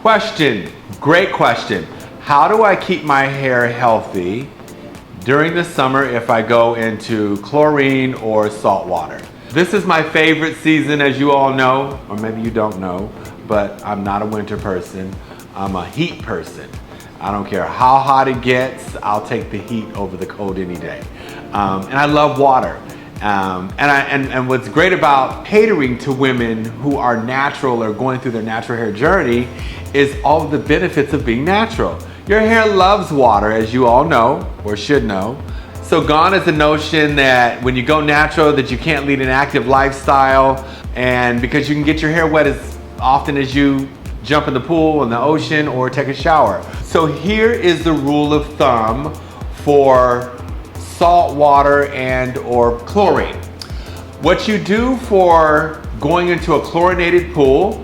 Question, great question. How do I keep my hair healthy during the summer if I go into chlorine or salt water? This is my favorite season, as you all know, or maybe you don't know, but I'm not a winter person. I'm a heat person. I don't care how hot it gets, I'll take the heat over the cold any day. And I love water. And what's great about catering to women who are natural or going through their natural hair journey is all of the benefits of being natural. Your hair loves water, as you all know, or should know. So gone is the notion that when you go natural that you can't lead an active lifestyle, and because you can get your hair wet as often as you jump in the pool, in the ocean, or take a shower. So here is the rule of thumb for salt water and or chlorine. What you do for going into a chlorinated pool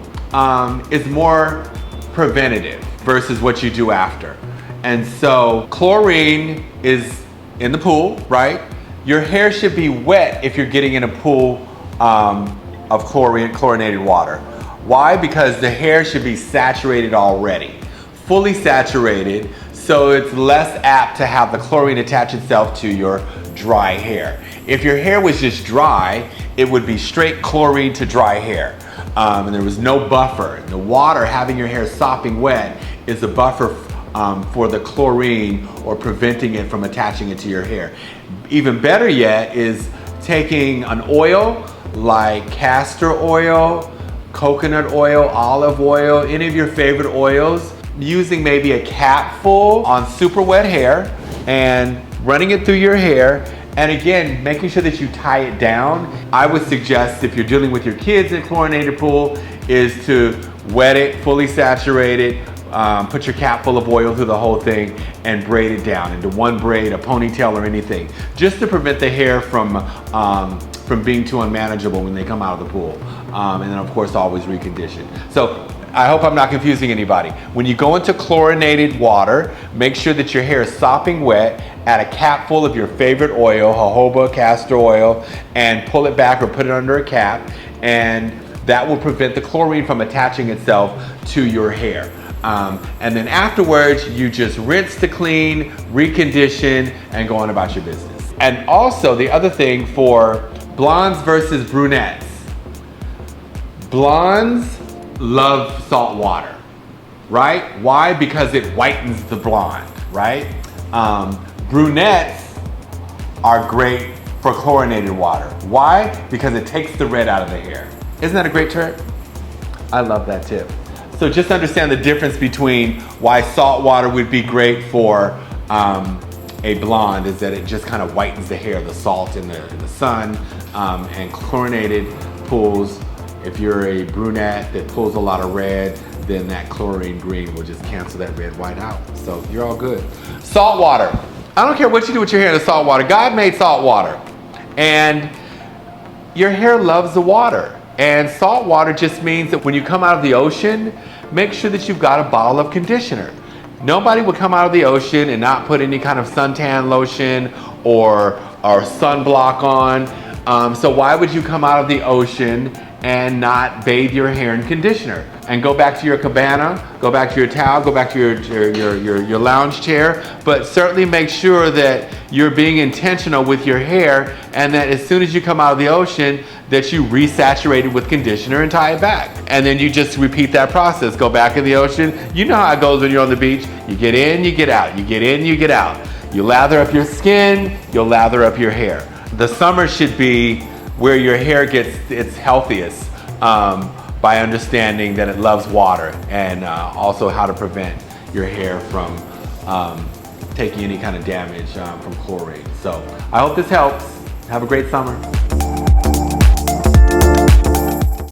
is more preventative versus what you do after. And so chlorine is in the pool, right? Your hair should be wet if you're getting in a pool of chlorinated water. Why? Because the hair should be saturated already, fully saturated, so it's less apt to have the chlorine attach itself to your dry hair. If your hair was just dry, it would be straight chlorine to dry hair. And there was no buffer. The water, having your hair sopping wet, is a buffer for the chlorine or preventing it from attaching it to your hair. Even better yet is taking an oil like castor oil, coconut oil, olive oil, any of your favorite oils, using maybe a capful on super wet hair and running it through your hair. And again, making sure that you tie it down. I would suggest, if you're dealing with your kids in a chlorinated pool, is to wet it, fully saturate it, put your cap full of oil through the whole thing and braid it down into one braid, a ponytail or anything, just to prevent the hair from being too unmanageable when they come out of the pool. And then of course always recondition. So I hope I'm not confusing anybody. When you go into chlorinated water, make sure that your hair is sopping wet, add a cap full of your favorite oil, jojoba, castor oil, and pull it back or put it under a cap, and that will prevent the chlorine from attaching itself to your hair. And then afterwards, you just rinse to clean, recondition, and go on about your business. And also the other thing for blondes versus brunettes. Blondes love salt water, right? Why? Because it whitens the blonde, right? Brunettes are great for chlorinated water. Why? Because it takes the red out of the hair. Isn't that a great tip? I love that tip. So just understand the difference between why salt water would be great for a blonde is that it just kind of whitens the hair, the salt in the sun, and chlorinated pools. If you're a brunette that pulls a lot of red, then that chlorine green will just cancel that red white out. So you're all good. Salt water. I don't care what you do with your hair in the salt water. God made salt water. And your hair loves the water. And salt water just means that when you come out of the ocean, make sure that you've got a bottle of conditioner. Nobody would come out of the ocean and not put any kind of suntan lotion or sunblock on. So why would you come out of the ocean and not bathe your hair in conditioner? And go back to your cabana, go back to your towel, go back to your lounge chair, but certainly make sure that you're being intentional with your hair, and that as soon as you come out of the ocean, that you resaturate it with conditioner and tie it back. And then you just repeat that process. Go back in the ocean. You know how it goes when you're on the beach. You get in, you get out. You get in, you get out. You lather up your skin, you'll lather up your hair. The summer should be where your hair gets its healthiest by understanding that it loves water, and also how to prevent your hair from taking any kind of damage from chlorine. So I hope this helps. Have a great summer.